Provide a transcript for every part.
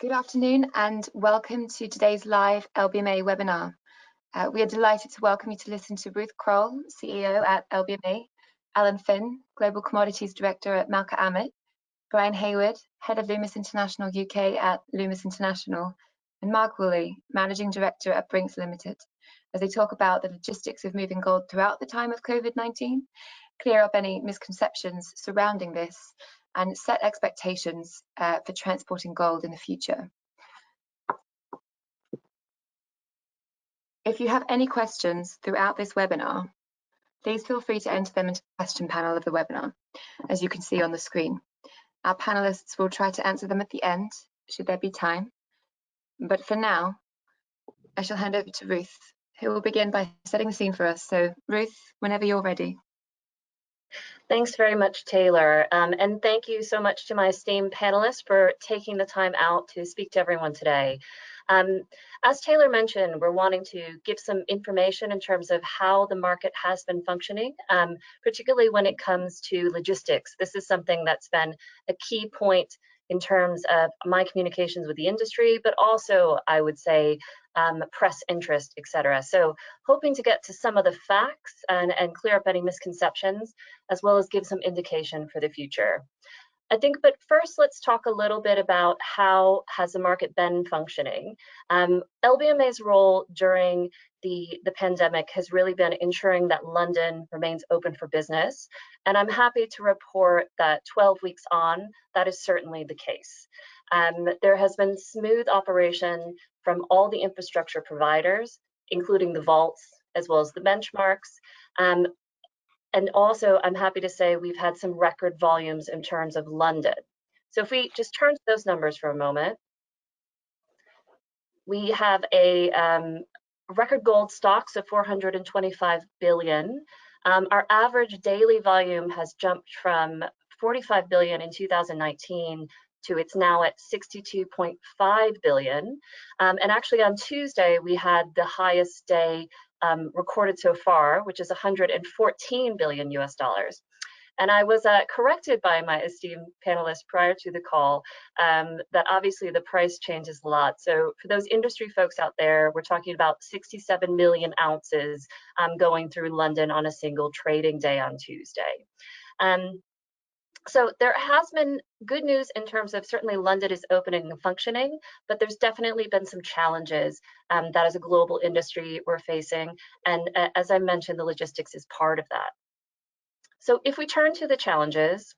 Good afternoon and welcome to today's live LBMA webinar. We are delighted to welcome you to listen to Ruth Crowell, CEO at LBMA, Allan Global Commodities Director at Malca Amit, Brian Hayward, Head of Loomis International UK at Loomis International, and Mark Woolley, Managing Director at Brink Limited, as they talk about the logistics of moving gold throughout the time of COVID-19, clear up any misconceptions surrounding this, and set expectations for transporting gold in the future. If you have any questions throughout this webinar, please feel free to enter them into the question panel of the webinar, as you can see on the screen. Our panelists will try to answer them at the end, should there be time. But for now, I shall hand over to Ruth, who will begin by setting the scene for us. So Ruth, whenever you're ready. Thanks very much, Taylor. And thank you so much to my esteemed panelists for taking the time out to speak to everyone today. As Taylor mentioned, we're wanting to give some information in terms of how the market has been functioning, particularly when it comes to logistics. This is something that's been a key point in terms of my communications with the industry, but also, I would say, press interest, etc. So hoping to get to some of the facts and clear up any misconceptions, as well as give some indication for the future. I think, but first, let's talk a little bit about how has the market been functioning. LBMA's role during the pandemic has really been ensuring that London remains open for business. And I'm happy to report that 12 weeks on, that is certainly the case. There has been smooth operation from all the infrastructure providers, including the vaults, as well as the benchmarks. And also, I'm happy to say we've had some record volumes in terms of London. So if we just turn to those numbers for a moment, we have a record gold stocks of 425 billion. Our average daily volume has jumped from 45 billion in 2019 to it's now at 62.5 billion. And actually on Tuesday, we had the highest day recorded so far, which is 114 billion US dollars. And I was corrected by my esteemed panelists prior to the call that obviously the price changes a lot. So for those industry folks out there, we're talking about 67 million ounces going through London on a single trading day on Tuesday. So there has been good news in terms of certainly London is opening and functioning, but there's definitely been some challenges that as a global industry we're facing. And as I mentioned, the logistics is part of that. So if we turn to the challenges,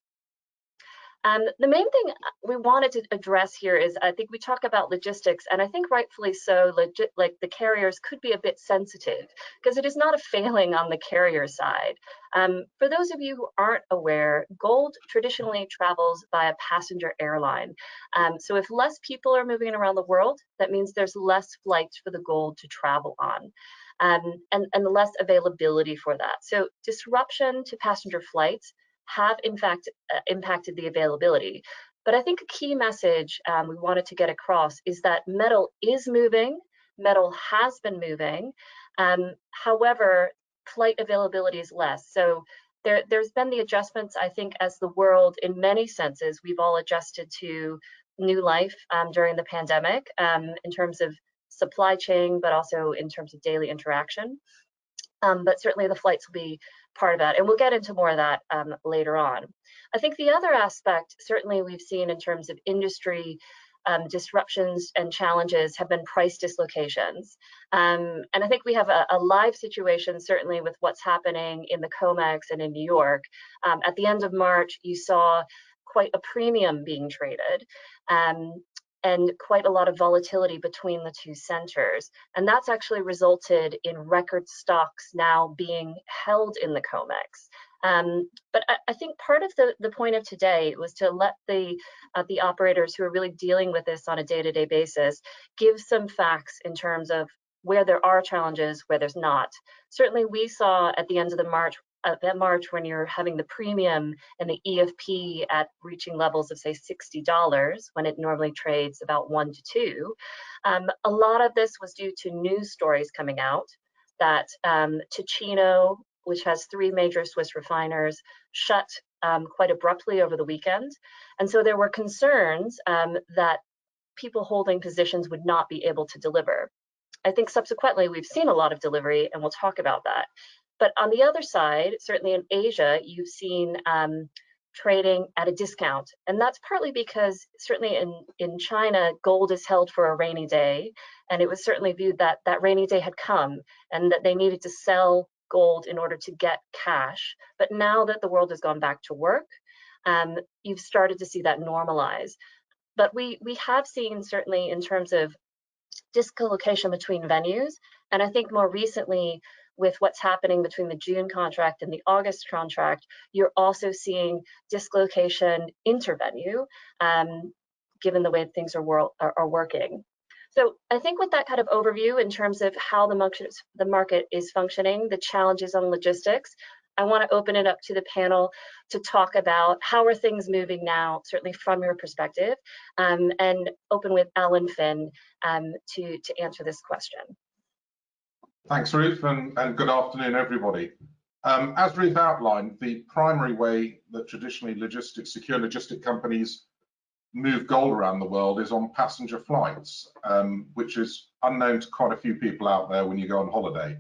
the main thing we wanted to address here is, I think we talk about logistics, and I think rightfully so, like the carriers could be a bit sensitive because it is not a failing on the carrier side. For those of you who aren't aware, gold traditionally travels via passenger airline. So if less people are moving around the world, that means there's less flights for the gold to travel on. And less availability for that. So disruption to passenger flights have in fact impacted the availability. But I think a key message we wanted to get across is that metal is moving, metal has been moving, however, flight availability is less. So there's been the adjustments, I think, as the world, in many senses, we've all adjusted to new life during the pandemic in terms of supply chain, but also in terms of daily interaction. But certainly the flights will be part of that. And we'll get into more of that later on. I think the other aspect, certainly we've seen in terms of industry disruptions and challenges have been price dislocations. And I think we have a live situation, certainly with what's happening in the COMEX and in New York. At the end of March, you saw quite a premium being traded. And quite a lot of volatility between the two centers. And that's actually resulted in record stocks now being held in the COMEX. But I think part of the point of today was to let the operators who are really dealing with this on a day-to-day basis give some facts in terms of where there are challenges, where there's not. Certainly we saw at the end of the March when you're having the premium and the EFP at reaching levels of say $60 when it normally trades about 1 to 2. A lot of this was due to news stories coming out that Ticino, which has 3 major Swiss refiners, shut quite abruptly over the weekend. And so there were concerns that people holding positions would not be able to deliver. I think subsequently we've seen a lot of delivery, and we'll talk about that. But on the other side, certainly in Asia, you've seen trading at a discount. And that's partly because certainly in China, gold is held for a rainy day. And it was certainly viewed that that rainy day had come and that they needed to sell gold in order to get cash. But now that the world has gone back to work, you've started to see that normalize. But we have seen certainly in terms of dislocation between venues. And I think more recently, with what's happening between the June contract and the August contract, you're also seeing dislocation intervenue, given the way things are working. So I think with that kind of overview in terms of how the market is functioning, the challenges on logistics, I want to open it up to the panel to talk about how are things moving now, certainly from your perspective, and open with Allan Finn to answer this question. Thanks, Ruth, and good afternoon, everybody. As Ruth outlined, the primary way that traditionally secure logistic companies move gold around the world is on passenger flights, which is unknown to quite a few people out there when you go on holiday.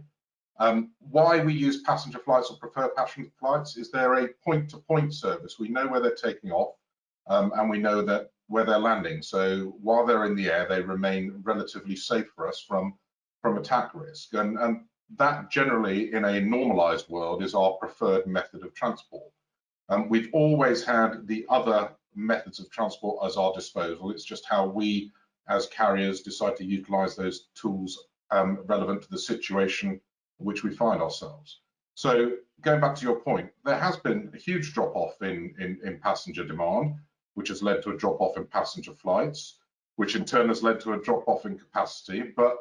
Why we use passenger flights or prefer passenger flights is they're a point-to-point service. We know where they're taking off, and we know that where they're landing. So while they're in the air, they remain relatively safe for us from attack risk. And that generally, in a normalized world, is our preferred method of transport. We've always had the other methods of transport as our disposal. It's just how we, as carriers, decide to utilize those tools relevant to the situation in which we find ourselves. So going back to your point, there has been a huge drop-off in passenger demand, which has led to a drop-off in passenger flights, which in turn has led to a drop-off in capacity. But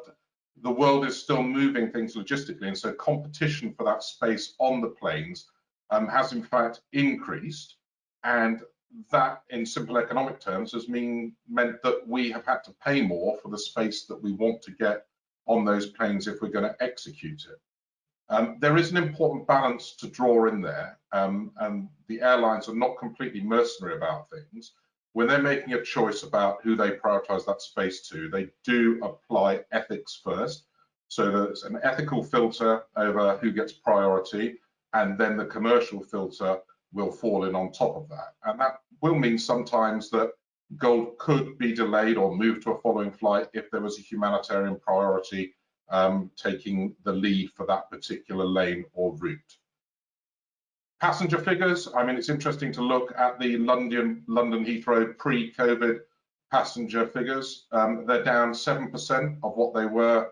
the world is still moving things logistically, and so competition for that space on the planes has in fact increased, and that in simple economic terms has meant that we have had to pay more for the space that we want to get on those planes if we're going to execute it. There is an important balance to draw in there, and the airlines are not completely mercenary about things. When they're making a choice about who they prioritize that space to, they do apply ethics first. So there's an ethical filter over who gets priority, and then the commercial filter will fall in on top of that. And that will mean sometimes that gold could be delayed or moved to a following flight if there was a humanitarian priority taking the lead for that particular lane or route. Passenger figures, I mean, it's interesting to look at the London Heathrow pre-COVID passenger figures. They're down 7% of what they were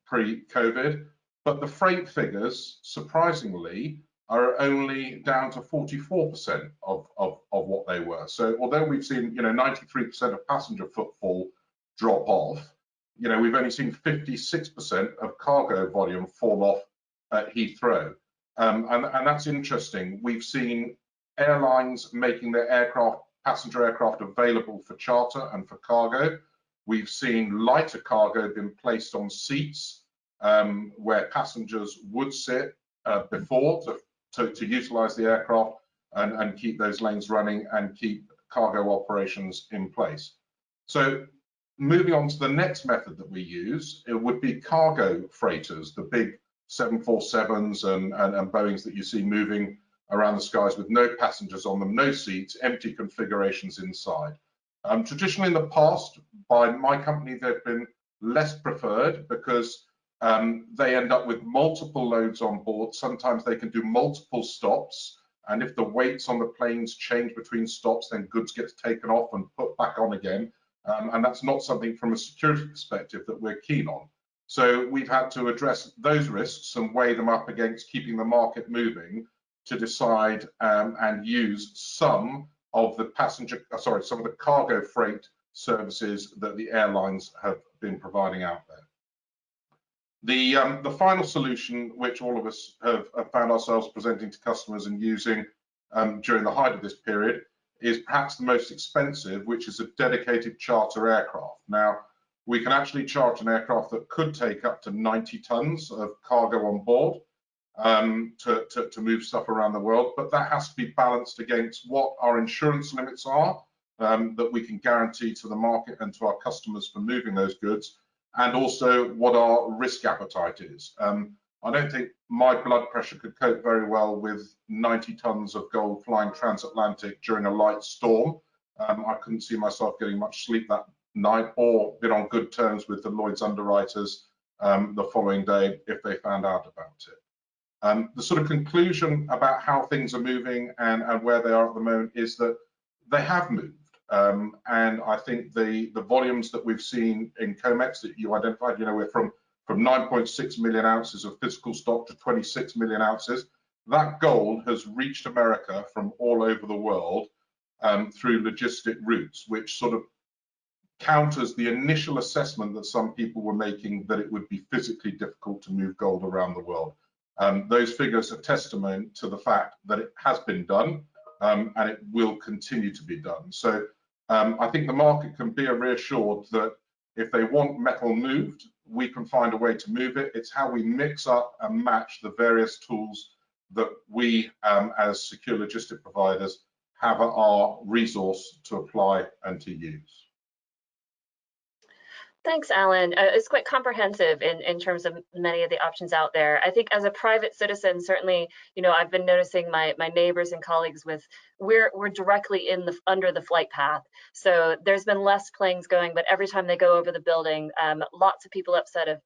pre-COVID, but the freight figures, surprisingly, are only down to 44% of what they were. So although we've seen, 93% of passenger footfall drop off, we've only seen 56% of cargo volume fall off at Heathrow. And that's interesting. We've seen airlines making their passenger aircraft available for charter and for cargo. We've seen lighter cargo being placed on seats where passengers would sit before to utilize the aircraft and keep those lanes running and keep cargo operations in place. So moving on to the next method that we use, it would be cargo freighters, the big 747s and Boeings that you see moving around the skies with no passengers on them, no seats, empty configurations inside. Traditionally in the past, by my company, they've been less preferred because they end up with multiple loads on board. Sometimes they can do multiple stops, and if the weights on the planes change between stops, then goods get taken off and put back on again. And that's not something from a security perspective that we're keen on. So we've had to address those risks and weigh them up against keeping the market moving to decide and use some of the some of the cargo freight services that the airlines have been providing out there. The final solution, which all of us have found ourselves presenting to customers and using during the height of this period, is perhaps the most expensive, which is a dedicated charter aircraft. Now, we can actually charter an aircraft that could take up to 90 tons of cargo on board to move stuff around the world, but that has to be balanced against what our insurance limits are that we can guarantee to the market and to our customers for moving those goods, and also what our risk appetite is. I don't think my blood pressure could cope very well with 90 tons of gold flying transatlantic during a light storm. I couldn't see myself getting much sleep that night, or been on good terms with the Lloyd's underwriters the following day if they found out about it. The sort of conclusion about how things are moving and where they are at the moment is that they have moved. And I think the volumes that we've seen in COMEX that you identified, we're from 9.6 million ounces of physical stock to 26 million ounces. That gold has reached America from all over the world through logistic routes, which sort of counters the initial assessment that some people were making that it would be physically difficult to move gold around the world. Those figures are testament to the fact that it has been done and it will continue to be done. So I think the market can be reassured that if they want metal moved, we can find a way to move it. It's how we mix up and match the various tools that we, as secure logistic providers, have at our resource to apply and to use. Thanks, Allan. It's quite comprehensive in terms of many of the options out there. I think as a private citizen, certainly, I've been noticing my neighbors and colleagues we're directly under the flight path. So there's been less planes going, but every time they go over the building, lots of people upset of,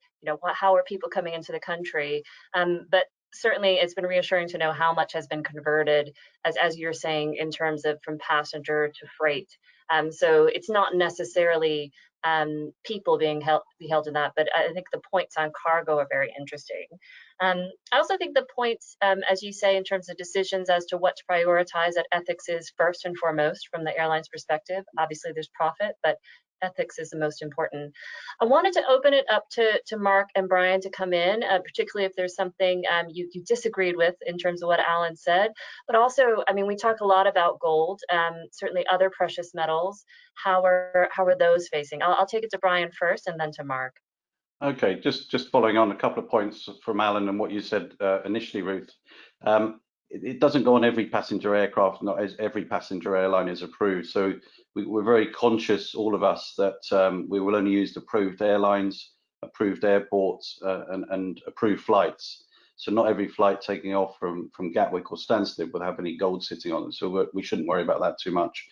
how are people coming into the country? But certainly it's been reassuring to know how much has been converted, as you're saying, in terms of from passenger to freight. So it's not necessarily people being held in that, but I think the points on cargo are very interesting. I also think the points, as you say, in terms of decisions as to what to prioritize, that ethics is first and foremost from the airline's perspective. Obviously there's profit, but ethics is the most important. I wanted to open it up to Mark and Brian to come in, particularly if there's something you disagreed with in terms of what Allan said. But also, we talk a lot about gold, certainly other precious metals. How are those facing? I'll take it to Brian first and then to Mark. Okay, just following on a couple of points from Allan and what you said initially, Ruth. It doesn't go on every passenger aircraft, not as every passenger airline is approved. So we're very conscious, all of us, that we will only use approved airlines, approved airports, and approved flights. So not every flight taking off from Gatwick or Stansted will have any gold sitting on it. So we shouldn't worry about that too much.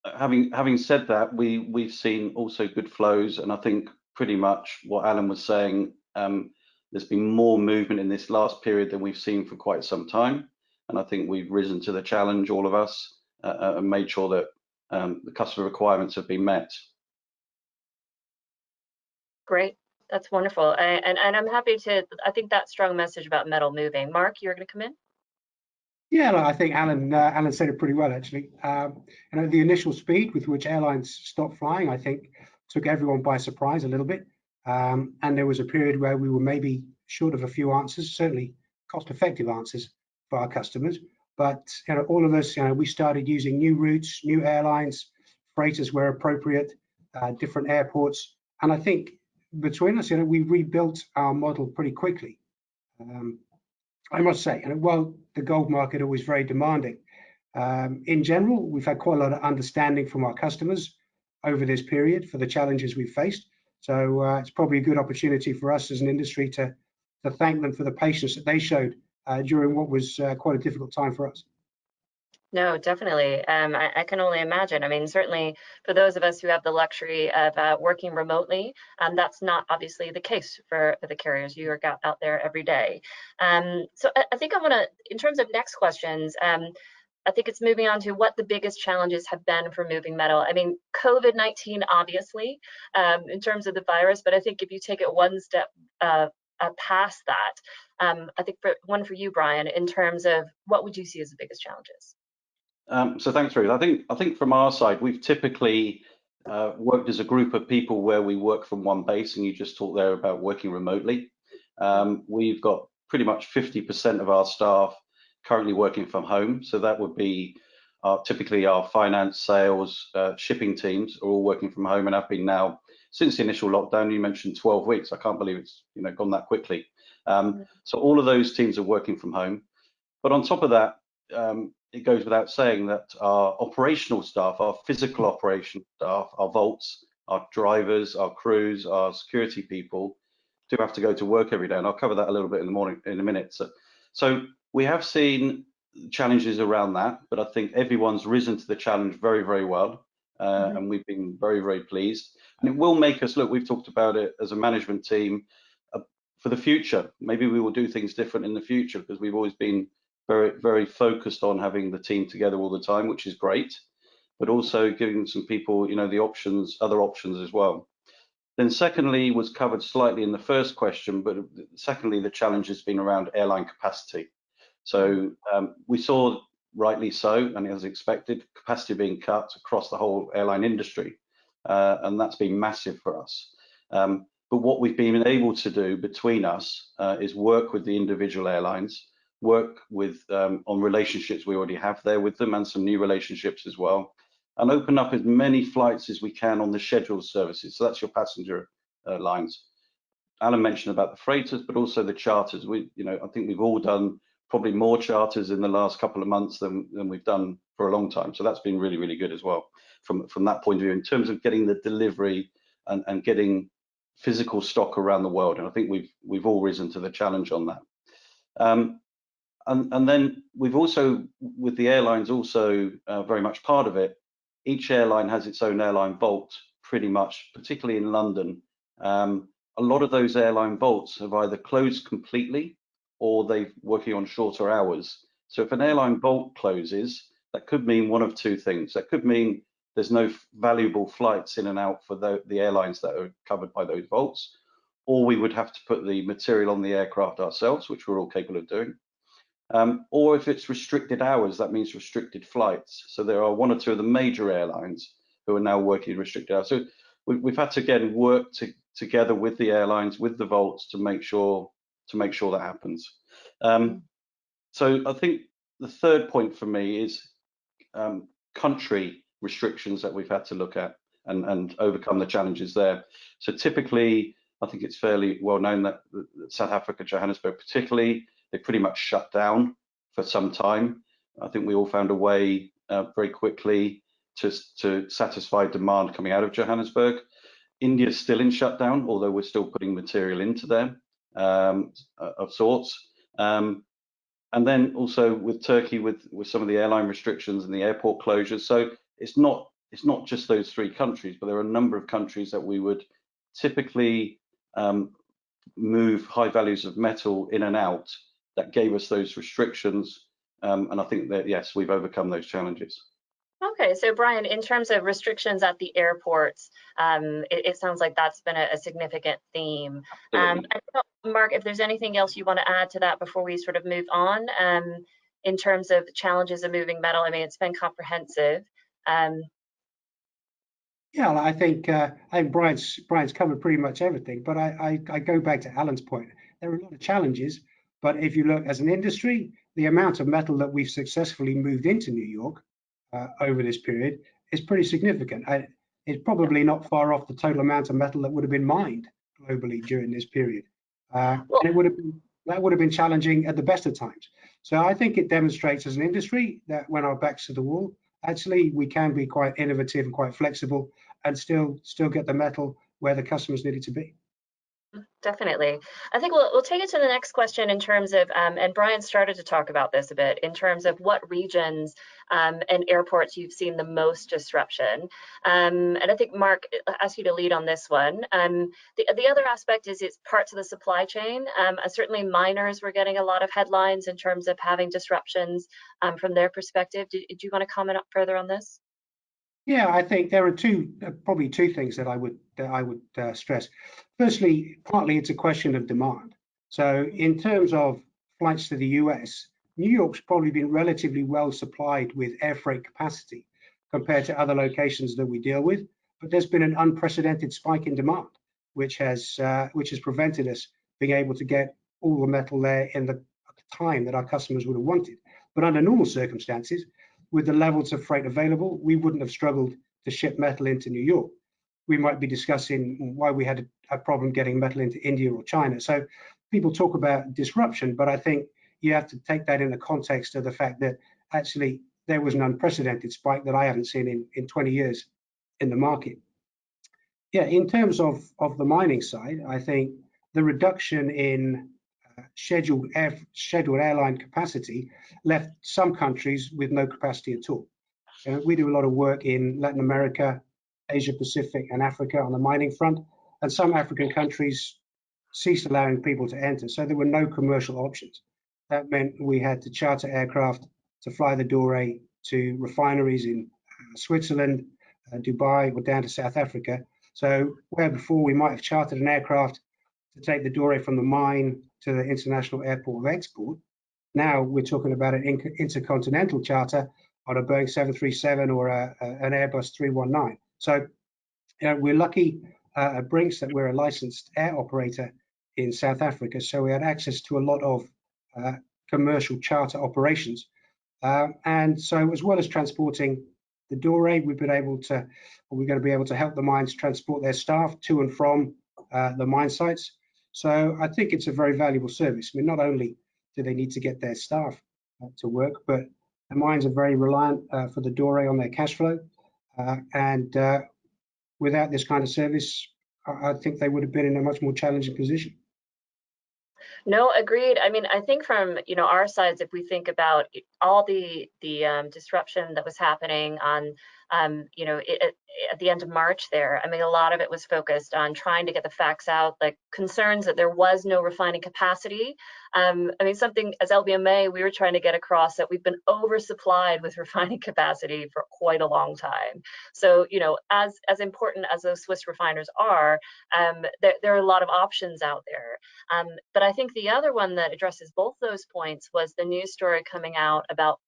Having said that, we've seen also good flows, and I think pretty much what Allan was saying, there's been more movement in this last period than we've seen for quite some time, and I think we've risen to the challenge, all of us, and made sure that the customer requirements have been met. Great, that's wonderful, and I'm happy to. I think that strong message about metal moving. Mark, you're going to come in. Yeah, I think Allan said it pretty well, actually. The initial speed with which airlines stopped flying, I think, took everyone by surprise a little bit. And there was a period where we were maybe short of a few answers, certainly cost-effective answers for our customers. But all of us, we started using new routes, new airlines, freighters where appropriate, different airports. And I think between us, we rebuilt our model pretty quickly. I must say, while the gold market was very demanding, in general, we've had quite a lot of understanding from our customers over this period for the challenges we've faced. So it's probably a good opportunity for us as an industry to thank them for the patience that they showed during what was quite a difficult time for us. No, definitely. I can only imagine. Certainly for those of us who have the luxury of working remotely, that's not obviously the case for the carriers. You are out there every day. So I think I want to, in terms of next questions, I think it's moving on to what the biggest challenges have been for moving metal. COVID-19, obviously, in terms of the virus, but I think if you take it one step past that, I think one for you, Brian, in terms of what would you see as the biggest challenges? So thanks, Ruth. I think from our side, we've typically worked as a group of people where we work from one base, and you just talked there about working remotely. We've got pretty much 50% of our staff currently working from home. So that would be typically our finance, sales, shipping teams are all working from home and have been now since the initial lockdown. You mentioned 12 weeks. I can't believe it's gone that quickly. So all of those teams are working from home. But on top of that, it goes without saying that our operational staff, our physical operation staff, our vaults, our drivers, our crews, our security people do have to go to work every day, and I'll cover that a little bit in a minute. So we have seen challenges around that, but I think everyone's risen to the challenge very, very well, and we've been very, very pleased. And it will make us look. We've talked about it as a management team for the future. Maybe we will do things different in the future, because we've always been very, very focused on having the team together all the time, which is great, but also giving some people, you know, the options, other options as well. Then secondly, was covered slightly in the first question, but secondly, the challenge has been around airline capacity. So we saw, rightly so, and as expected, capacity being cut across the whole airline industry, and that's been massive for us. But what we've been able to do between us is work with the individual airlines, work with on relationships we already have there with them, and some new relationships as well, and open up as many flights as we can on the scheduled services. So that's your passenger lines. Allan mentioned about the freighters, but also the charters. I think we've all done probably more charters in the last couple of months than we've done for a long time. So that's been really, really good as well from that point of view, in terms of getting the delivery and getting physical stock around the world. And I think we've all risen to the challenge on that. And then we've also, with the airlines, also very much part of it. Each airline has its own airline vault, pretty much, particularly in London. A lot of those airline vaults have either closed completely or they're working on shorter hours. So if an airline vault closes, that could mean one of two things. That could mean there's no valuable flights in and out for the airlines that are covered by those vaults, or we would have to put the material on the aircraft ourselves, which we're all capable of doing. Or if it's restricted hours, that means restricted flights. So there are one or two of the major airlines who are now working restricted hours. So we've had to again work together with the airlines, with the vaults, to make sure that happens. So I think the third point for me is country restrictions that we've had to look at and overcome the challenges there. So typically, I think it's fairly well known that South Africa, Johannesburg particularly, they pretty much shut down for some time. I think we all found a way very quickly to satisfy demand coming out of Johannesburg. India is still in shutdown, although we're still putting material into them of sorts. And then also with Turkey, with some of the airline restrictions and the airport closures. So it's not just those three countries, but there are a number of countries that we would typically move high values of metal in and out that gave us those restrictions. And I think that, yes, we've overcome those challenges. Okay, so Brian, in terms of restrictions at the airports, it sounds like that's been a significant theme. And Mark, if there's anything else you want to add to that before we sort of move on, in terms of challenges of moving metal, I mean, it's been comprehensive. Yeah, I think Brian's covered pretty much everything, but I go back to Alan's point. There are a lot of challenges, but if you look as an industry, the amount of metal that we've successfully moved into New York over this period is pretty significant. It's probably not far off the total amount of metal that would have been mined globally during this period. And that would have been challenging at the best of times. So I think it demonstrates as an industry that when our backs to the wall, actually we can be quite innovative and quite flexible and still get the metal where the customers need it to be. Definitely. I think we'll take it to the next question in terms of, and Brian started to talk about this a bit, in terms of what regions and airports you've seen the most disruption. And I think, Mark, I'll ask you to lead on this one. The other aspect is it's parts of the supply chain. Certainly miners were getting a lot of headlines in terms of having disruptions from their perspective. Do you want to comment further on this? Yeah, I think there are probably two things that I would stress. Firstly, partly it's a question of demand. So in terms of flights to the US, New York's probably been relatively well supplied with air freight capacity compared to other locations that we deal with. But there's been an unprecedented spike in demand, which has prevented us being able to get all the metal there in the time that our customers would have wanted. But under normal circumstances, with the levels of freight available, we wouldn't have struggled to ship metal into New York. We might be discussing why we had a problem getting metal into India or China. So people talk about disruption, but I think you have to take that in the context of the fact that actually there was an unprecedented spike that I haven't seen in 20 years in the market. Yeah, in terms of the mining side, I think the reduction in scheduled airline capacity left some countries with no capacity at all. We do a lot of work in Latin America, Asia Pacific, and Africa on the mining front, and some African countries ceased allowing people to enter, so there were no commercial options. That meant we had to charter aircraft to fly the doré to refineries in Switzerland, Dubai, or down to South Africa. So where before we might have chartered an aircraft to take the doré from the mine to the international airport of export, now we're talking about an intercontinental charter on a Boeing 737 or an Airbus 319. So we're lucky at Brinks that we're a licensed air operator in South Africa, so we had access to a lot of commercial charter operations. And so as well as transporting the doré, we're going to be able to help the mines transport their staff to and from the mine sites. So I think it's a very valuable service. I mean, not only do they need to get their staff to work, but the mines are very reliant for the doré on their cash flow. And without this kind of service, I think they would have been in a much more challenging position. No, agreed. I mean, I think from our sides, if we think about all the disruption that was happening on at the end of March there, I mean, a lot of it was focused on trying to get the facts out, like concerns that there was no refining capacity. I mean, something as LBMA, we were trying to get across that we've been oversupplied with refining capacity for quite a long time. So, as important as those Swiss refiners are, there are a lot of options out there. But I think the other one that addresses both those points was the news story coming out about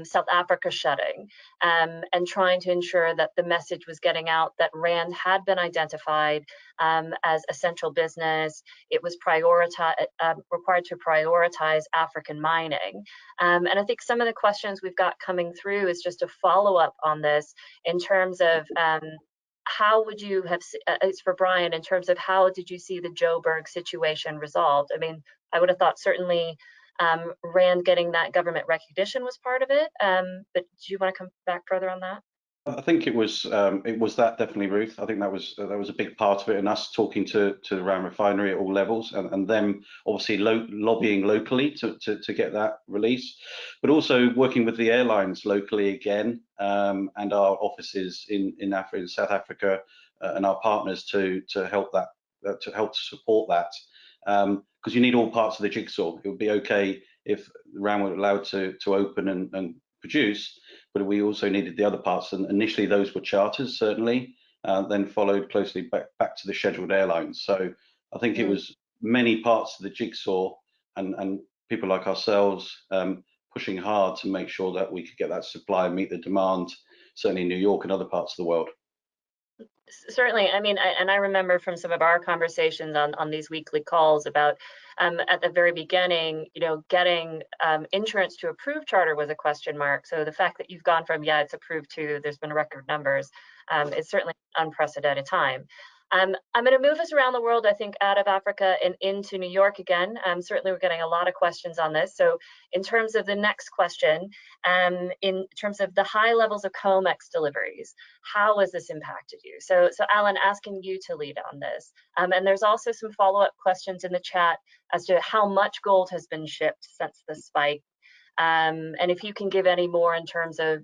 South Africa shutting and trying to ensure that the message was getting out that Rand had been identified as essential business. It was required to prioritize African mining. And I think some of the questions we've got coming through is just a follow-up on this in terms of how would you have, it's for Brian, in terms of how did you see the Joburg situation resolved? I mean, I would have thought certainly Rand getting that government recognition was part of it, but do you want to come back further on that? I think it was that definitely, Ruth. I think that was a big part of it, and us talking to the Rand refinery at all levels, and them obviously lobbying locally to get that release, but also working with the airlines locally again, and our offices in Africa, in South Africa, and our partners to help support that. Because you need all parts of the jigsaw. It would be okay if Rand were allowed to open and produce, but we also needed the other parts. And initially those were charters, certainly, then followed closely back to the scheduled airlines. So I think it was many parts of the jigsaw and people like ourselves pushing hard to make sure that we could get that supply and meet the demand, certainly in New York and other parts of the world. Certainly. I mean, I remember from some of our conversations on these weekly calls about at the very beginning, getting insurance to approved charter was a question mark. So the fact that you've gone from, yeah, it's approved to there's been record numbers, is certainly an unprecedented time. I'm going to move us around the world, I think, out of Africa and into New York again. Certainly, we're getting a lot of questions on this. So in terms of the next question, in terms of the high levels of COMEX deliveries, how has this impacted you? So Allan, asking you to lead on this. And there's also some follow-up questions in the chat as to how much gold has been shipped since the spike. And if you can give any more in terms of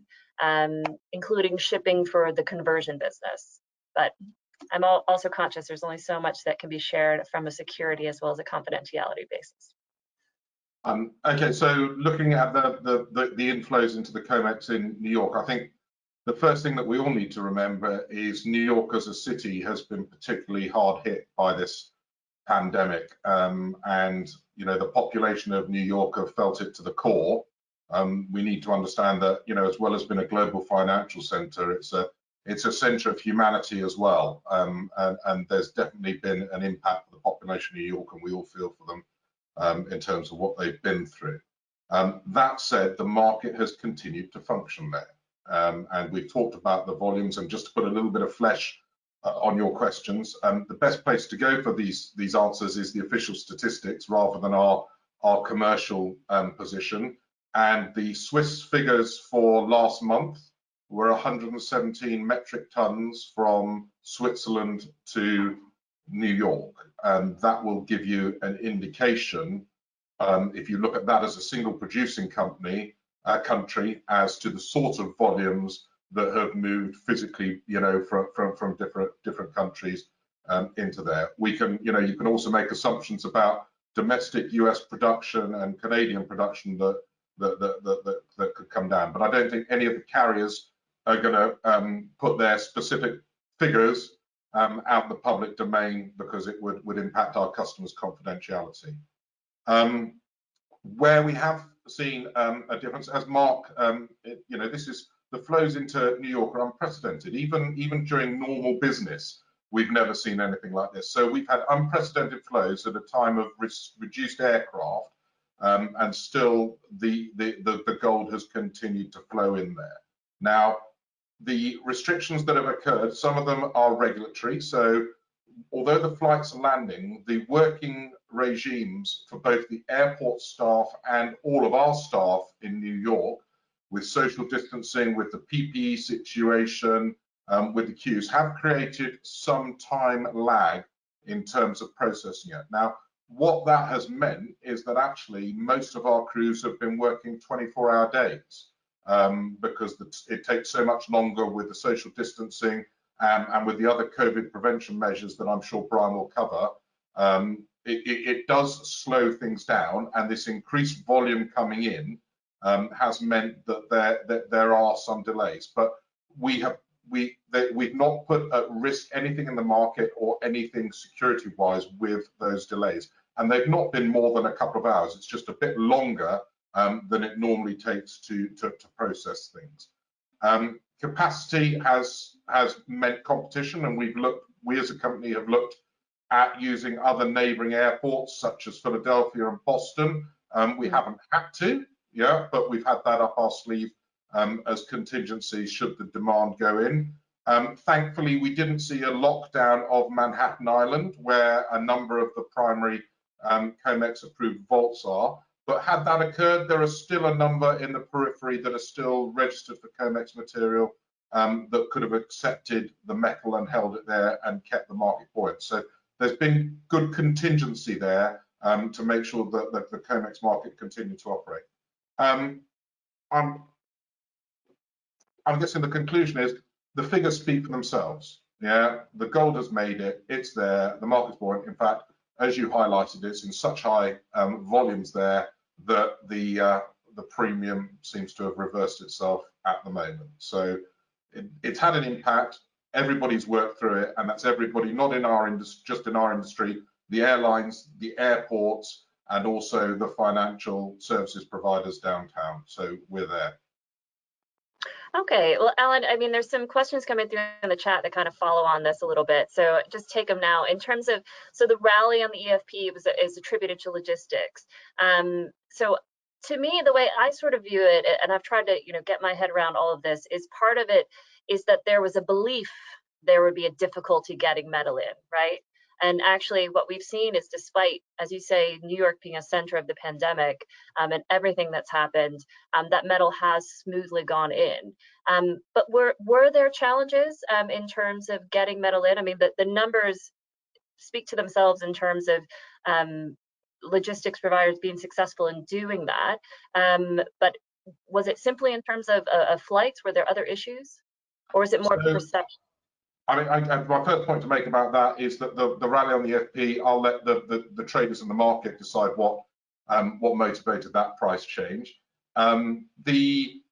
including shipping for the conversion business. But I'm also conscious there's only so much that can be shared from a security as well as a confidentiality basis. Okay, so looking at the inflows into the COMEX in New York, I think the first thing that we all need to remember is New York as a city has been particularly hard hit by this pandemic, and the population of New York have felt it to the core. We need to understand that as well as being a global financial center, it's a center of humanity as well, and there's definitely been an impact for the population of New York, and we all feel for them in terms of what they've been through. That said, the market has continued to function there, and we've talked about the volumes, and just to put a little bit of flesh on your questions, the best place to go for these answers is the official statistics rather than our commercial position. and the Swiss figures for last month were 117 metric tons from Switzerland to New York, and that will give you an indication, if you look at that as a single producing country, as to the sort of volumes that have moved physically, from different countries into there. We can, you can also make assumptions about domestic US production and Canadian production that could come down, but I don't think any of the carriers are going to put their specific figures out in the public domain, because it would impact our customers' confidentiality. Where we have seen a difference, as Mark, this is the flows into New York are unprecedented. Even during normal business, we've never seen anything like this. So we've had unprecedented flows at a time of reduced aircraft, and still the gold has continued to flow in there. Now, the restrictions that have occurred, some of them are regulatory. So although the flights are landing, the working regimes for both the airport staff and all of our staff in New York, with social distancing, with the PPE situation, with the queues, have created some time lag in terms of processing it. Now, what that has meant is that actually most of our crews have been working 24-hour days, because it takes so much longer with the social distancing and with the other COVID prevention measures that I'm sure Brian will cover. It does slow things down, and this increased volume coming in has meant that there are some delays. But we've not put at risk anything in the market or anything security-wise with those delays, and they've not been more than a couple of hours. It's just a bit longer than it normally takes to process things. Capacity has meant competition, and we as a company have looked at using other neighbouring airports such as Philadelphia and Boston. We haven't had to, but we've had that up our sleeve as contingency should the demand go in. Thankfully, we didn't see a lockdown of Manhattan Island, where a number of the primary COMEX approved vaults are. But had that occurred, there are still a number in the periphery that are still registered for COMEX material that could have accepted the metal and held it there and kept the market buoyant. So there's been good contingency there to make sure that the COMEX market continued to operate. I'm guessing the conclusion is the figures speak for themselves. The gold has made it, it's there, the market's buoyant. In fact, as you highlighted, it's in such high volumes there that the premium seems to have reversed itself at the moment. So it's had an impact. Everybody's worked through it, and that's everybody, not in our industry, just in our industry, the airlines, the airports, and also the financial services providers downtown. So we're there. Okay, well, Allan, I mean, there's some questions coming through in the chat that kind of follow on this a little bit. So just take them now. In terms of, so the rally on the EFP is attributed to logistics. So to me, the way I sort of view it, and I've tried to, get my head around all of this, is part of it is that there was a belief there would be a difficulty getting metal in, right? And actually what we've seen is, despite, as you say, New York being a center of the pandemic and everything that's happened, that metal has smoothly gone in. But were there challenges in terms of getting metal in? I mean, the numbers speak to themselves in terms of logistics providers being successful in doing that. But was it simply in terms of flights? Were there other issues? Or is it more perception? I mean, my first point to make about that is that the rally on the FP, I'll let the traders in the market decide what motivated that price change. The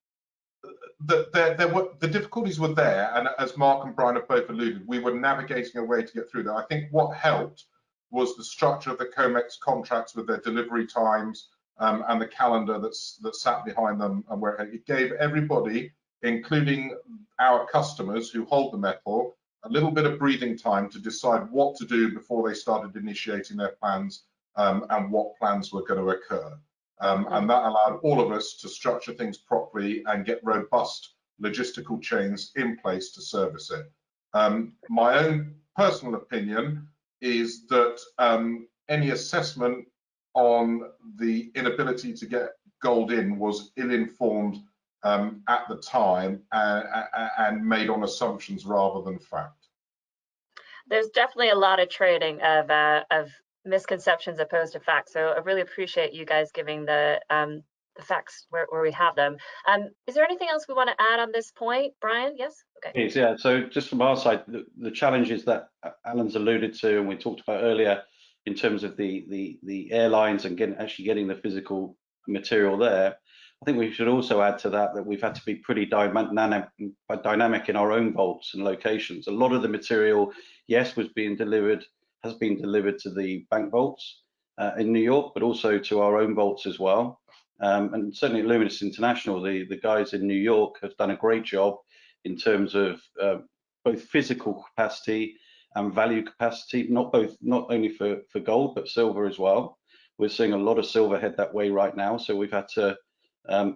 difficulties were there, and as Mark and Brian have both alluded, we were navigating a way to get through that. I think what helped was the structure of the COMEX contracts with their delivery times and the calendar that sat behind them, and where it gave everybody, including our customers who hold the metal, a little bit of breathing time to decide what to do before they started initiating their plans and what plans were going to occur. And that allowed all of us to structure things properly and get robust logistical chains in place to service it. My own personal opinion is that any assessment on the inability to get gold in was ill-informed at the time and made on assumptions rather than fact. There's definitely a lot of trading of misconceptions opposed to facts. So I really appreciate you guys giving the facts where we have them. Is there anything else we want to add on this point, Brian? Yes. Okay. Yes, yeah. So just from our side, the challenges that Alan's alluded to and we talked about earlier in terms of the airlines and actually getting the physical material there, I think we should also add to that we've had to be pretty dynamic in our own vaults and locations. A lot of the material, yes, has been delivered to the bank vaults in New York, but also to our own vaults as well. And certainly at Loomis International, the guys in New York have done a great job in terms of both physical capacity and value capacity, not only for gold, but silver as well. We're seeing a lot of silver head that way right now, so we've had to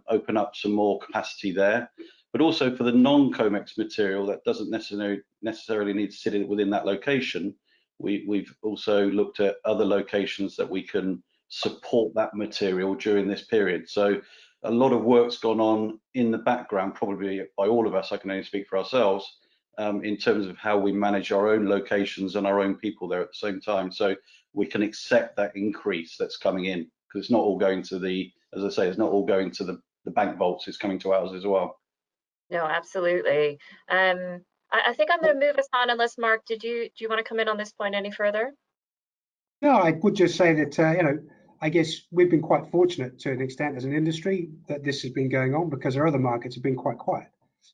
open up some more capacity there. But also for the non-COMEX material that doesn't necessarily need to sit within that location, we've also looked at other locations that we can support that material during this period. So a lot of work's gone on in the background, probably by all of us, I can only speak for ourselves, in terms of how we manage our own locations and our own people there at the same time, so we can accept that increase that's coming in, because it's not all going to the, as I say, it's not all going to the bank vaults, it's coming to ours as well. No, absolutely. I think I'm going to move us on, unless Mark, do you want to come in on this point any further? No, I would just say that, you know, I guess we've been quite fortunate to an extent as an industry that this has been going on, because our other markets have been quite quiet.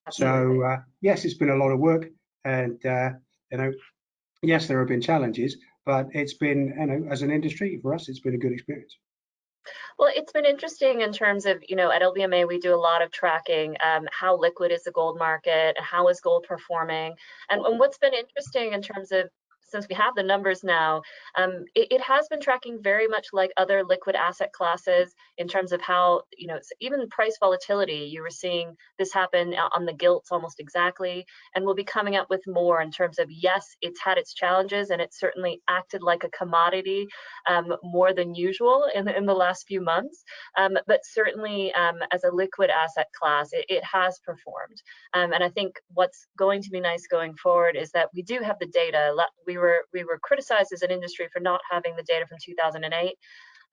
Absolutely. So yes, it's been a lot of work, and you know, yes, there have been challenges, but it's been, you know, as an industry for us, it's been a good experience. Well, it's been interesting in terms of, you know, at LBMA, we do a lot of tracking, how liquid is the gold market, how is gold performing, and what's been interesting in terms of, since we have the numbers now, it has been tracking very much like other liquid asset classes in terms of how, you know, even price volatility, you were seeing this happen on the gilts almost exactly, and we'll be coming up with more in terms of, yes, it's had its challenges and it's certainly acted like a commodity more than usual in the last few months, but certainly as a liquid asset class, it has performed. And I think what's going to be nice going forward is that we do have the data. We were criticized as an industry for not having the data from 2008.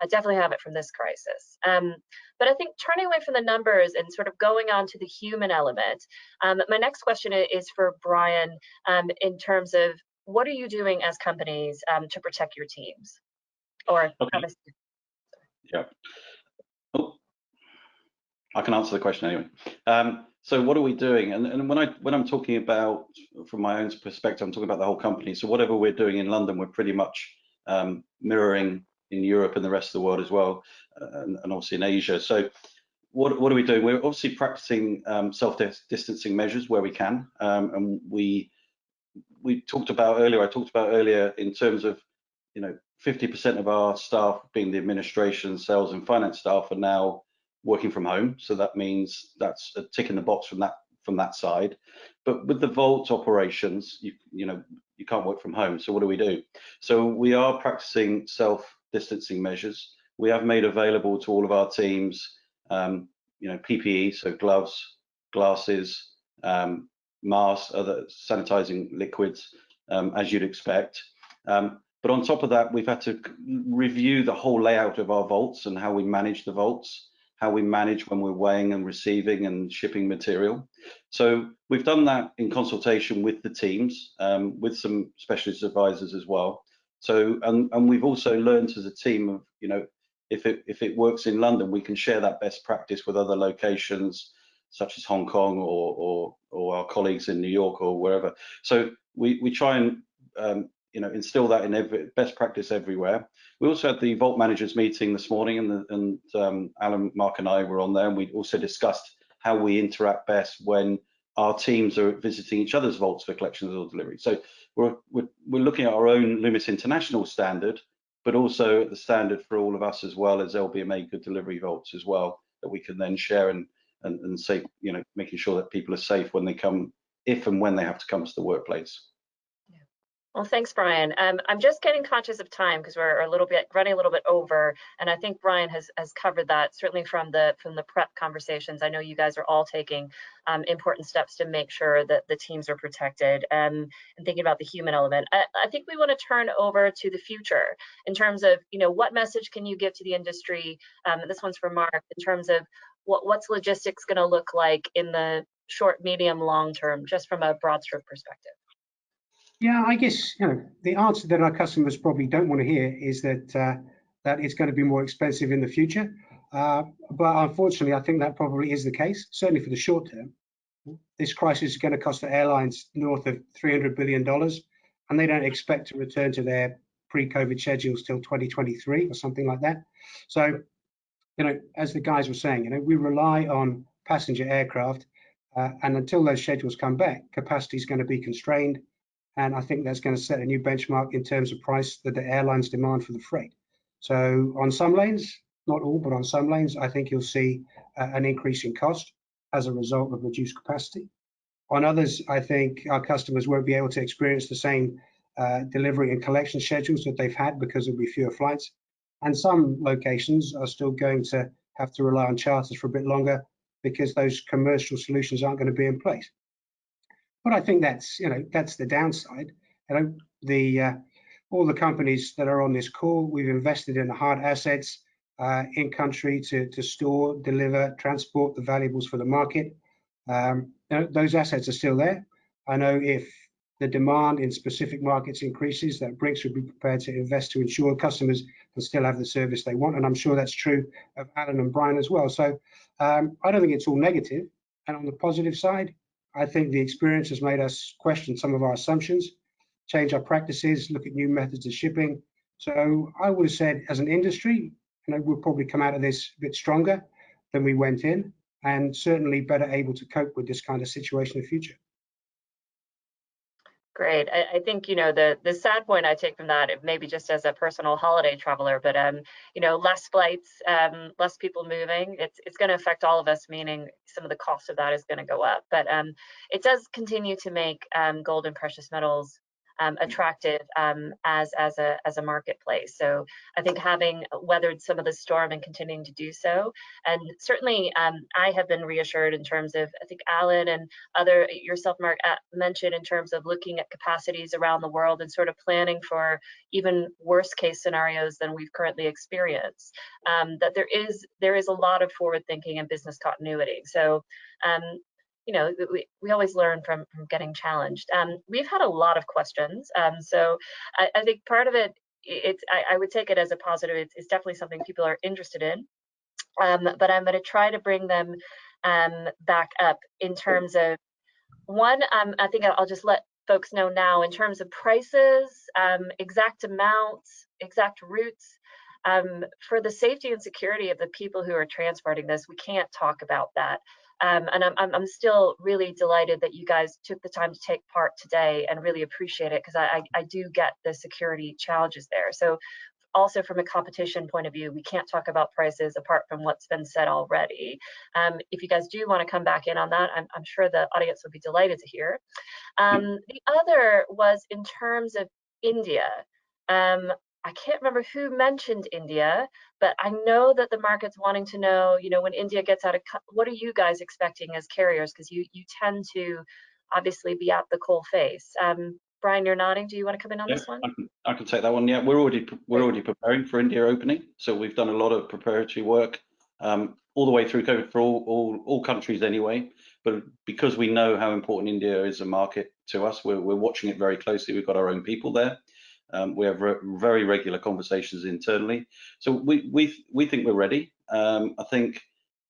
I definitely have it from this crisis. But I think turning away from the numbers and sort of going on to the human element, my next question is for Brian, in terms of what are you doing as companies to protect your teams? Or okay. Yeah. Oh, I can answer the question anyway. So what are we doing? And when I'm talking about, from my own perspective, I'm talking about the whole company. So whatever we're doing in London, we're pretty much mirroring in Europe and the rest of the world as well, and obviously in Asia. So what are we doing? We're obviously practicing self-distancing measures where we can, and we talked about earlier. I talked about earlier in terms of, you know, 50% of our staff, being the administration, sales, and finance staff, are now working from home. So that means that's a tick in the box from that side. But with the vault operations, you know, you can't work from home. So what do? So we are practicing self-distancing measures. We have made available to all of our teams, you know, PPE, so gloves, glasses, masks, other sanitizing liquids, as you'd expect. But on top of that, we've had to review the whole layout of our vaults and how we manage the vaults, how we manage when we're weighing and receiving and shipping material. So we've done that in consultation with the teams, with some specialist advisors as well. So, and we've also learned as a team of, you know, if it works in London, we can share that best practice with other locations, such as Hong Kong or our colleagues in New York or wherever. So we try and you know, instill that in best practice everywhere. We also had the vault managers meeting this morning, and Allan, Mark, and I were on there, and we also discussed how we interact best when our teams are visiting each other's vaults for collections or delivery. So we're looking at our own Loomis International standard, but also at the standard for all of us as well as LBMA good delivery vaults as well, that we can then share and say, you know, making sure that people are safe when they come, if and when they have to come to the workplace. Well, thanks, Brian. I'm just getting conscious of time because we're running a little bit over, and I think Brian has covered that certainly from the prep conversations. I know you guys are all taking important steps to make sure that the teams are protected, and thinking about the human element. I think we want to turn over to the future in terms of, what message can you give to the industry? This one's for Mark, in terms of what's logistics going to look like in the short, medium, long term, just from a broad stroke perspective. Yeah, I guess the answer that our customers probably don't want to hear is that that it's going to be more expensive in the future. But unfortunately, I think that probably is the case, certainly for the short term. This crisis is going to cost the airlines north of $300 billion, and they don't expect to return to their pre-COVID schedules till 2023 or something like that. So, as the guys were saying, we rely on passenger aircraft, and until those schedules come back, capacity is going to be constrained. And I think that's going to set a new benchmark in terms of price that the airlines demand for the freight. So on some lanes, not all, but on some lanes, I think you'll see an increase in cost as a result of reduced capacity. On others, I think our customers won't be able to experience the same delivery and collection schedules that they've had because there'll be fewer flights. And some locations are still going to have to rely on charters for a bit longer because those commercial solutions aren't going to be in place. But I think that's that's the downside. All the companies that are on this call, we've invested in the hard assets in country to store, deliver, transport the valuables for the market. Those assets are still there. I know if the demand in specific markets increases, that Brink would be prepared to invest to ensure customers can still have the service they want. And I'm sure that's true of Allan and Brian as well. So I don't think it's all negative. And on the positive side, I think the experience has made us question some of our assumptions, change our practices, look at new methods of shipping. So I would have said, as an industry, we'll probably come out of this a bit stronger than we went in, and certainly better able to cope with this kind of situation in the future. Great. I think, the sad point I take from that, maybe just as a personal holiday traveler, but, less flights, less people moving, it's going to affect all of us, meaning some of the cost of that is going to go up. But it does continue to make gold and precious metals attractive as a marketplace. So I think having weathered some of the storm and continuing to do so, and certainly I have been reassured in terms of, I think Allan and yourself, Mark, mentioned in terms of looking at capacities around the world and sort of planning for even worst case scenarios than we've currently experienced. That there is a lot of forward thinking and business continuity. So we always learn from getting challenged. We've had a lot of questions, so I think part of it, I would take it as a positive. It's definitely something people are interested in, but I'm going to try to bring them back up in terms of one. I think I'll just let folks know now in terms of prices, exact amounts, exact routes. For the safety and security of the people who are transporting this, we can't talk about that. And I'm still really delighted that you guys took the time to take part today, and really appreciate it, because I do get the security challenges there. So also from a competition point of view, we can't talk about prices apart from what's been said already. If you guys do want to come back in on that, I'm sure the audience will be delighted to hear. The other was in terms of India. I can't remember who mentioned India, but I know that the market's wanting to know, when India gets out of, what are you guys expecting as carriers? Because you tend to obviously be at the coal face. Brian, you're nodding. Do you want to come in on this one? I can take that one. Yeah, we're already preparing for India opening. So we've done a lot of preparatory work all the way through COVID for all countries anyway. But because we know how important India is a market to us, we're watching it very closely. We've got our own people there. We have very regular conversations internally, so we think we're ready. I think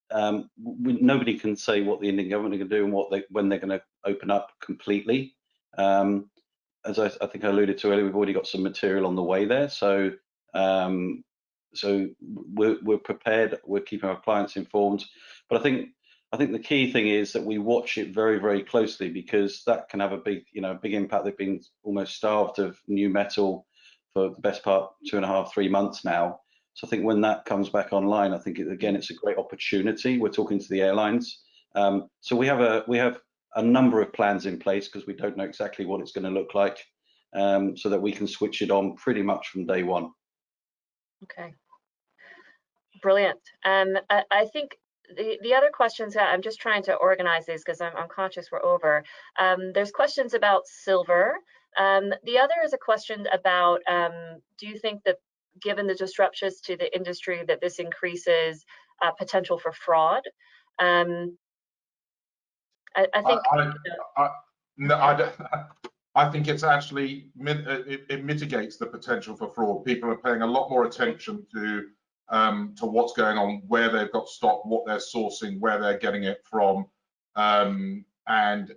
nobody can say what the Indian government are going to do and when they're going to open up completely. As I think I alluded to earlier, we've already got some material on the way there, so we're prepared. We're keeping our clients informed, but I think the key thing is that we watch it very, very closely, because that can have a big impact. They've been almost starved of new metal for the best part 2.5, 3 months now. So I think when that comes back online, I think it's a great opportunity. We're talking to the airlines. So we have a number of plans in place, because we don't know exactly what it's going to look like. so that we can switch it on pretty much from day one. Okay, brilliant. I think the other questions, I'm just trying to organize these because I'm conscious we're over. There's questions about silver. The other is a question about, do you think that given the disruptions to the industry that this increases potential for fraud? I think. I think it's actually, it mitigates the potential for fraud. People are paying a lot more attention to what's going on, where they've got stock, what they're sourcing, where they're getting it from, and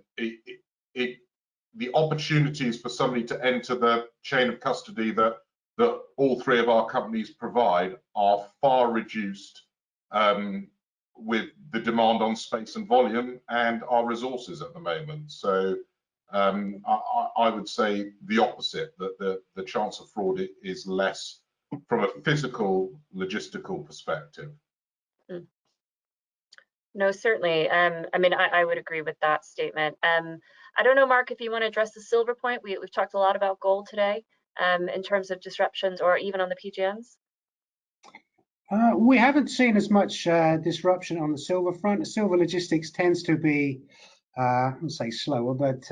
the opportunities for somebody to enter the chain of custody that all three of our companies provide are far reduced with the demand on space and volume and our resources at the moment. So I would say the opposite, that the chance of fraud is less from a physical logistical perspective. No, certainly. I mean, I would agree with that statement. I don't know, Mark, if you want to address the silver point. We've talked a lot about gold today in terms of disruptions, or even on the PGMs. We haven't seen as much disruption on the silver front. The silver logistics tends to be, I wouldn't say slower, but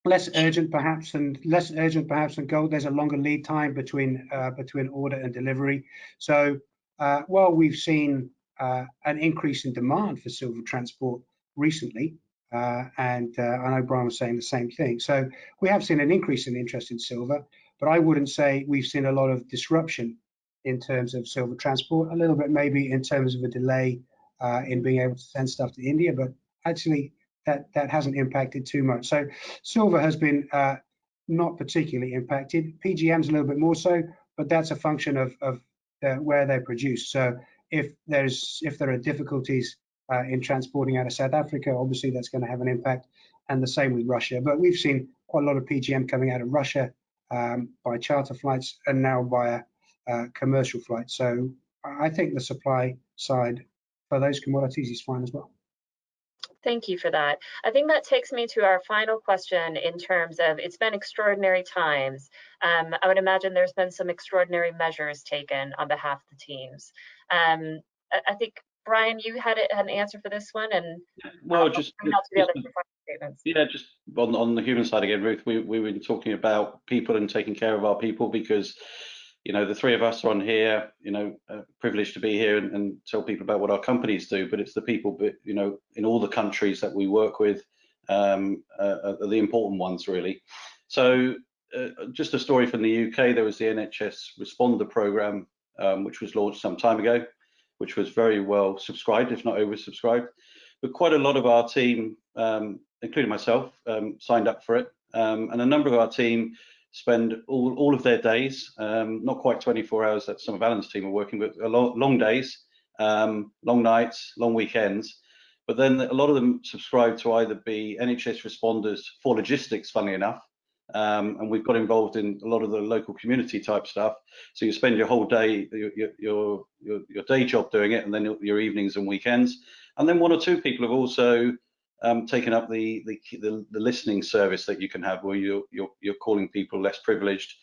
less urgent perhaps than gold. There's a longer lead time between order and delivery. So while we've seen an increase in demand for silver transport recently, and I know Brian was saying the same thing. So we have seen an increase in interest in silver, but I wouldn't say we've seen a lot of disruption in terms of silver transport. A little bit maybe in terms of a delay in being able to send stuff to India, but actually that hasn't impacted too much. So silver has been not particularly impacted. PGM's a little bit more so, but that's a function of where they're produced. So if there are difficulties in transporting out of South Africa, obviously that's going to have an impact, and the same with Russia. But we've seen quite a lot of PGM coming out of Russia by charter flights and now via commercial flights. So I think the supply side for those commodities is fine as well. Thank you for that. I think that takes me to our final question in terms of, it's been extraordinary times. I would imagine there's been some extraordinary measures taken on behalf of the teams. I think, Brian, you had an answer for this one, and well, just on the human side again, Ruth, we were talking about people and taking care of our people, because the three of us are on here, privileged to be here and tell people about what our companies do, but it's the people, in all the countries that we work with are the important ones, really. So just a story from the UK, there was the NHS Responder Programme, which was launched some time ago, which was very well subscribed, if not oversubscribed. But quite a lot of our team, including myself, signed up for it. And a number of our team spend all of their days, not quite 24 hours that some of Alan's team are working, but long days, long nights, long weekends. But then a lot of them subscribe to either be NHS responders for logistics, funnily enough, and we've got involved in a lot of the local community type stuff. So you spend your whole day, your day job doing it, and then your evenings and weekends. And then one or two people have also taken up the listening service that you can have, where you're calling people less privileged.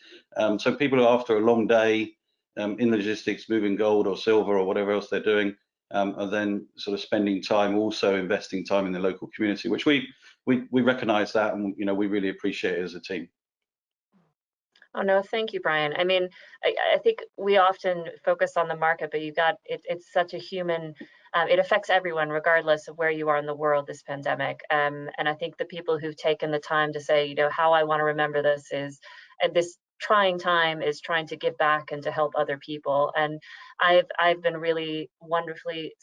So people who, after a long day in logistics, moving gold or silver or whatever else they're doing, are then sort of spending time, also investing time in the local community, which we recognise that, and we really appreciate it as a team. Oh no, thank you, Brian. I mean, I think we often focus on the market, but it's such a human. It affects everyone, regardless of where you are in the world, this pandemic. And I think the people who've taken the time to say, how I want to remember this is, at this trying time, is trying to give back and to help other people. And I've been really wonderfully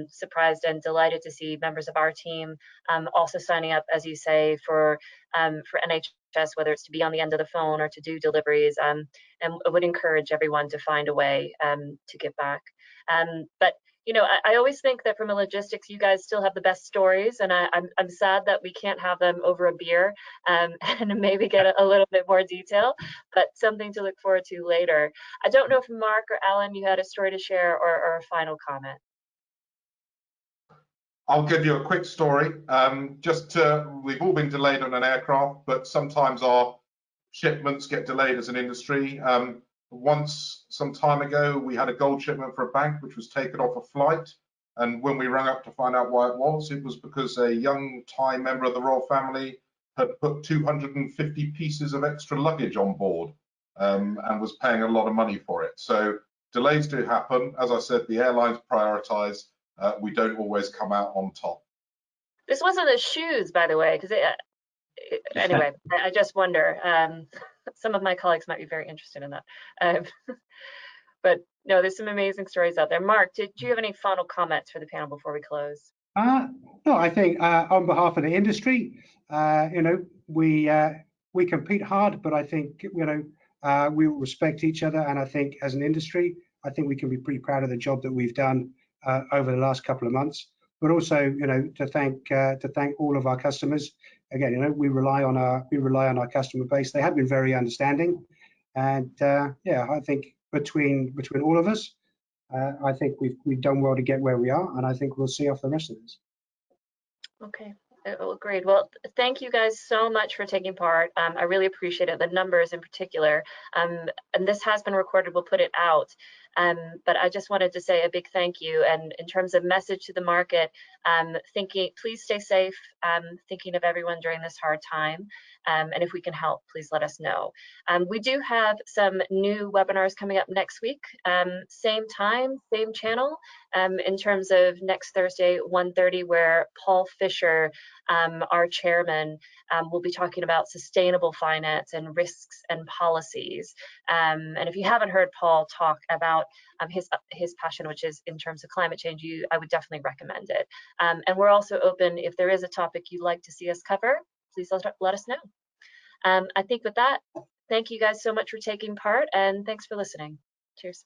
surprised and delighted to see members of our team also signing up, as you say, for NHS, whether it's to be on the end of the phone or to do deliveries. And I would encourage everyone to find a way to give back. But I always think that from a logistics, you guys still have the best stories, and I'm sad that we can't have them over a beer and maybe get a little bit more detail, but something to look forward to later. I don't know if Mark or Alan, you had a story to share or a final comment. I'll give you a quick story. We've all been delayed on an aircraft, but sometimes our shipments get delayed as an industry. Once, some time ago, we had a gold shipment for a bank which was taken off a flight. And when we rang up to find out why it was because a young Thai member of the royal family had put 250 pieces of extra luggage on board and was paying a lot of money for it. So delays do happen. As I said, the airlines prioritize. We don't always come out on top. This wasn't the shoes, by the way, because anyway, I just wonder. Some of my colleagues might be very interested in that. But no, there's some amazing stories out there. Mark, do you have any final comments for the panel before we close? No, I think on behalf of the industry, we compete hard, but I think we respect each other, and I think as an industry, I think we can be pretty proud of the job that we've done over the last couple of months. But also, to thank all of our customers. Again, we rely on our customer base. They have been very understanding, and I think between all of us, I think we've done well to get where we are, and I think we'll see off the rest of this. Okay. Well, great. Well, thank you guys so much for taking part. I really appreciate it, the numbers in particular. And this has been recorded, we'll put it out. But I just wanted to say a big thank you. And in terms of message to the market, please stay safe, thinking of everyone during this hard time. And if we can help, please let us know. We do have some new webinars coming up next week, same time, same channel, in terms of next Thursday, 1:30, where Paul Fisher, our chairman, will be talking about sustainable finance and risks and policies. And if you haven't heard Paul talk about his passion, which is in terms of climate change, I would definitely recommend it. And we're also open, if there is a topic you'd like to see us cover, please let us know. I think with that, thank you guys so much for taking part, and thanks for listening. Cheers.